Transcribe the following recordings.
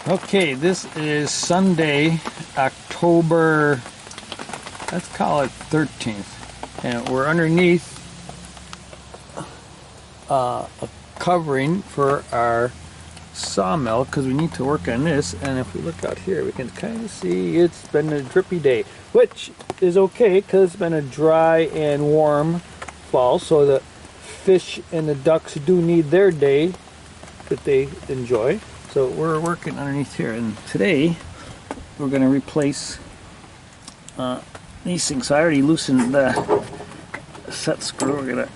Okay, this is Sunday, October, let's call it 13th. And we're underneath a covering for our sawmill because we need to work on this. And if we look out here, we can kind of see it's been a drippy day, which is okay because it's been a dry and warm fall. So the fish and the ducks do need their day that they enjoy. So we're working underneath here, and today we're going to replace these things. So I already loosened the set screw.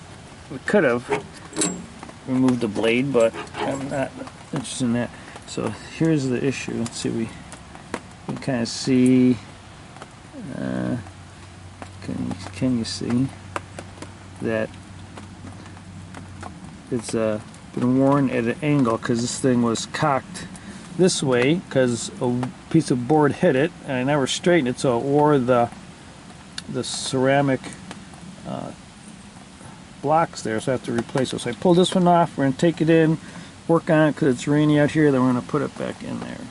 We could have removed the blade, but I'm not interested in that. So here's the issue. Let's see, we can kind of see. Can you see that it's been worn at an angle because this thing was cocked this way because a piece of board hit it and I never straightened it, so it wore the ceramic blocks there, so I have to replace it. So I pulled this one off. We're going to take it in, work on it because it's rainy out here, then we're going to put it back in there.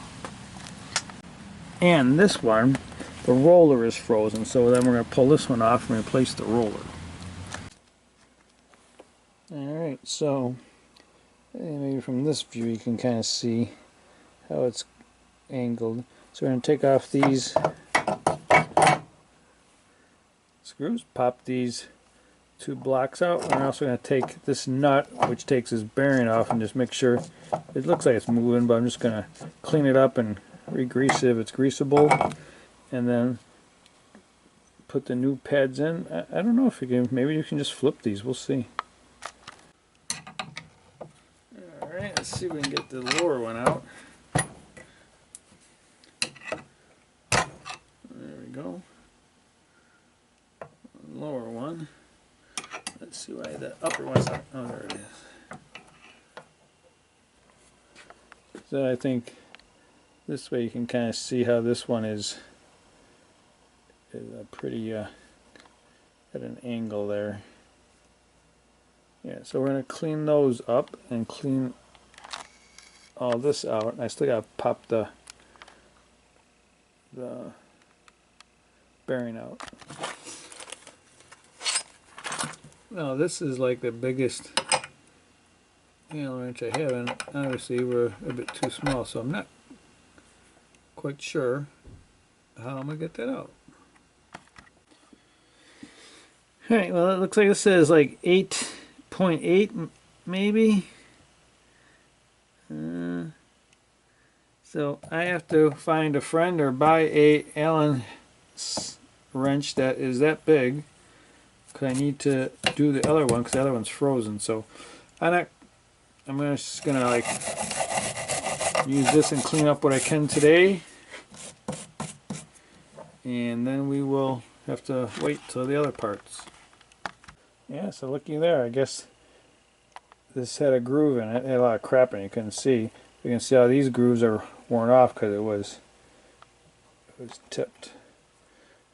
And this one, the roller is frozen, so then we're going to pull this one off and replace the roller. Alright, so maybe from this view you can kind of see how it's angled. So we're going to take off these screws, pop these two blocks out, and we're also going to take this nut which takes this bearing off and just make sure it looks like it's moving, but I'm just going to clean it up and re-grease it if it's greasable, and then put the new pads in. I don't know if you can, maybe you can just flip these, we'll see. Alright, let's see if we can get the lower one out. There we go. Lower one. Let's see why the upper one's not. Oh, there it is. So I think this way you can kind of see how this one is a pretty at an angle there. Yeah, so we're going to clean those up and clean all this out. I still got to pop the bearing out. Now this is like the biggest Allen wrench I have, and obviously we're a bit too small, so I'm not quite sure how I'm going to get that out. Alright, well it looks like this says like 8.8 maybe. So I have to find a friend or buy a Allen wrench that is that big, because I need to do the other one because the other one's frozen. So I'm just gonna like use this and clean up what I can today, and then we will have to wait till the other parts. Yeah, so looky there, I guess this had a groove in it. It had a lot of crap in it, you couldn't see. You can see how these grooves are worn off because it was tipped.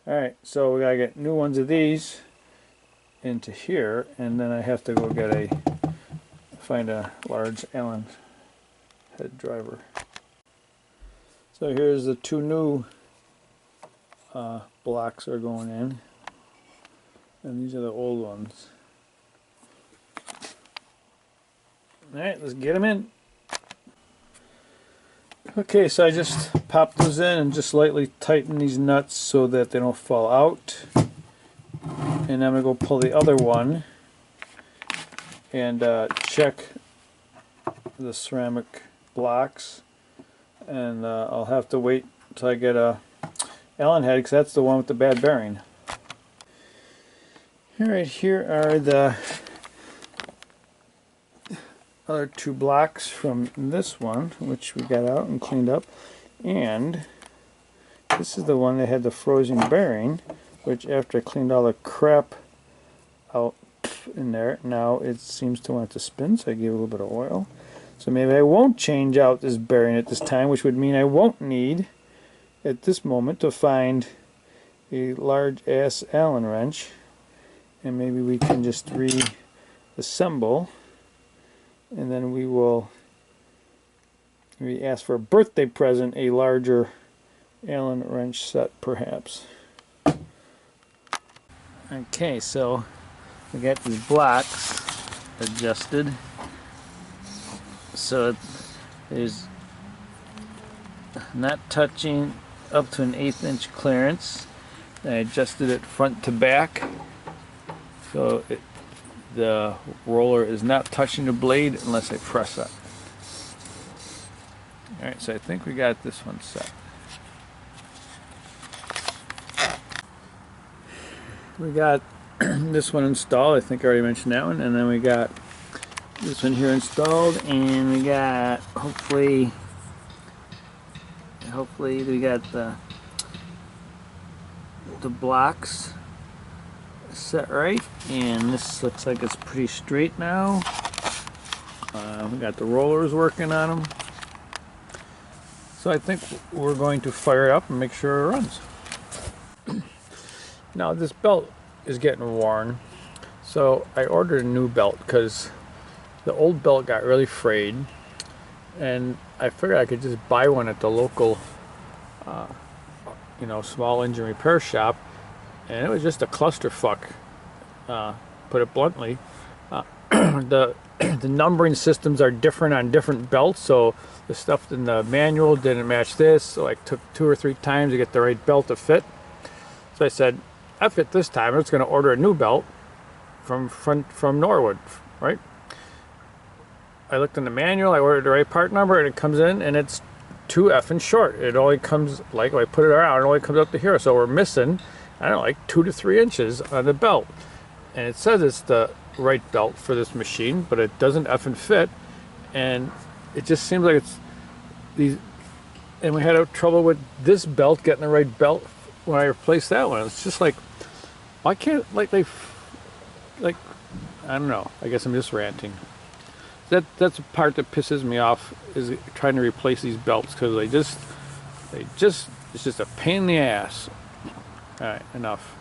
Alright, so we gotta get new ones of these into here, and then I have to go find a large Allen head driver. So here's the two new blocks are going in, and these are the old ones. Alright, let's get them in. Okay, so I just popped those in and just lightly tighten these nuts so that they don't fall out. And I'm going to go pull the other one and check the ceramic blocks. And I'll have to wait until I get a Allen head, because that's the one with the bad bearing. Alright, here are the other two blocks from this one, which we got out and cleaned up, and this is the one that had the frozen bearing, which after I cleaned all the crap out in there, now it seems to want to spin, so I gave it a little bit of oil. So maybe I won't change out this bearing at this time, which would mean I won't need at this moment to find a large ass Allen wrench, and maybe we can just reassemble, and then we will We asked for a birthday present, a larger Allen wrench set, perhaps. Okay, so we got these blocks adjusted. So it is not touching up to an 1/8 inch clearance. I adjusted it front to back, so the roller is not touching the blade unless I press it. Alright, so I think we got this one set. We got this one installed, I think I already mentioned that one, and then we got this one here installed, and we got hopefully we got the blocks set right, and this looks like it's pretty straight now. We got the rollers working on them, so I think we're going to fire it up and make sure it runs. Now this belt is getting worn, so I ordered a new belt because the old belt got really frayed, and I figured I could just buy one at the local small engine repair shop, and it was just a clusterfuck, put it bluntly. The numbering systems are different on different belts, so the stuff in the manual didn't match this, so I took 2 or 3 times to get the right belt to fit. So I said, F it this time, I'm just going to order a new belt from Norwood, right? I looked in the manual, I ordered the right part number, and it comes in, and it's too effing short. It only comes, like, when I put it around, it only comes up to here, so we're missing, I don't know, like 2 to 3 inches on the belt. And it says it's the right belt for this machine, but it doesn't effing fit, and it just seems like it's these, and we had trouble with this belt getting the right belt when I replaced that one. It's just like, why can't, like, I don't know, I guess I'm just ranting. That's the part that pisses me off, is trying to replace these belts, because it's just a pain in the ass. Alright, enough.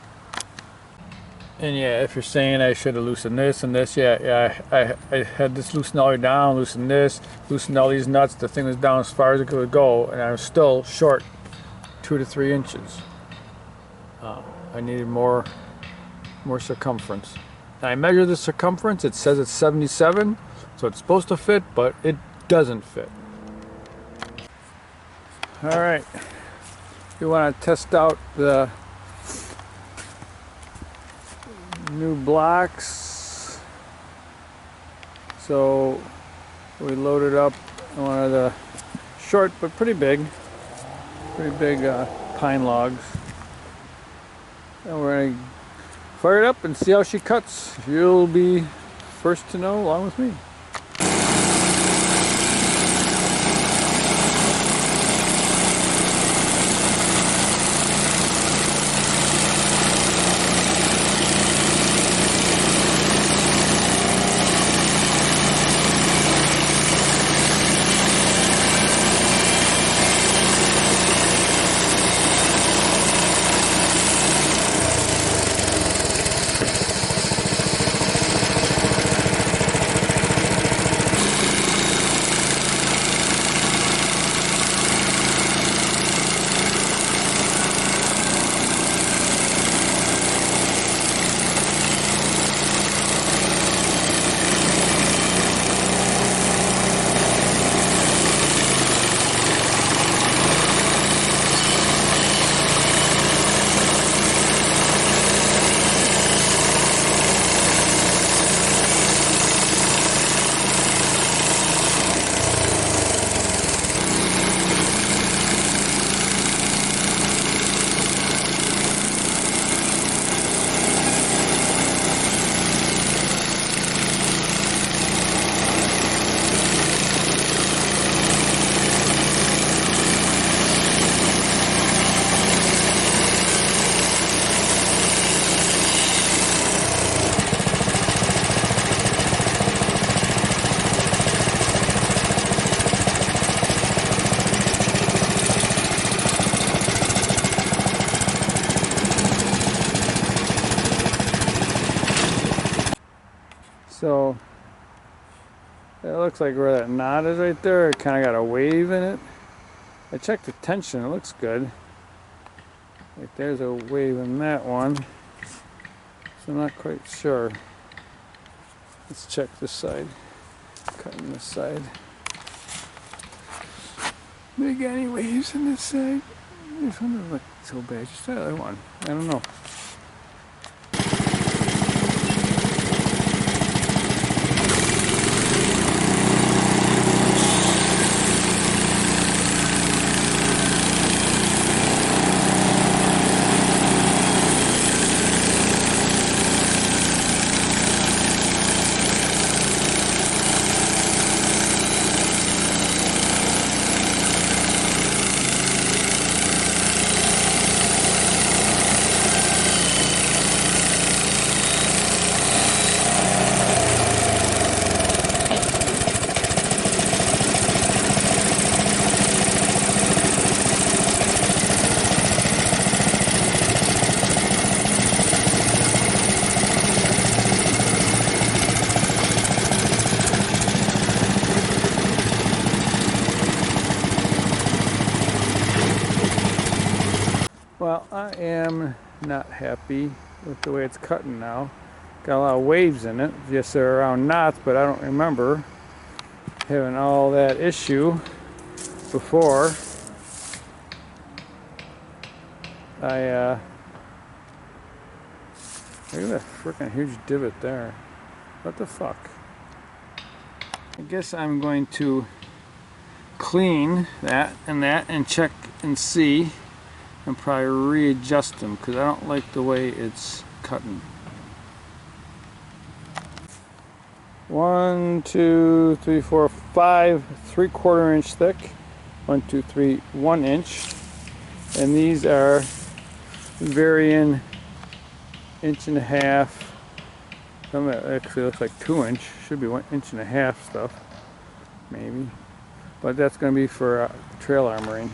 And yeah, if you're saying I should have loosened this and this, yeah, I had this loosened all the way down, loosened this, loosened all these nuts, the thing was down as far as it could go, and I was still short 2 to 3 inches. I needed more circumference. And I measured the circumference, it says it's 77, so it's supposed to fit, but it doesn't fit. Alright, you want to test out the new blocks. So we loaded up one of the short but pretty big pine logs, and we're going to fire it up and see how she cuts. You'll be first to know along with me. So it That looks like where that knot is right there. It kind of got a wave in it. I checked the tension. It looks good. Like there's a wave in that one. So I'm not quite sure. Let's check this side. Cutting this side. Did I get any waves in this side? This one doesn't look so bad. Just that other one. I don't know. Well, I am not happy with the way it's cutting now. Got a lot of waves in it. Yes, they're around knots, but I don't remember having all that issue before. Look at that freaking huge divot there. What the fuck? I guess I'm going to clean that and check and see and probably readjust them because I don't like the way it's cutting. 1, 2, 3, 4, 5 3/4 inch thick. 1, 2, 3, 1 inch. And these are varying 1.5 inch. Some of it actually looks like 2 inch. Should be 1.5 inch stuff, maybe. But that's going to be for trail armoring.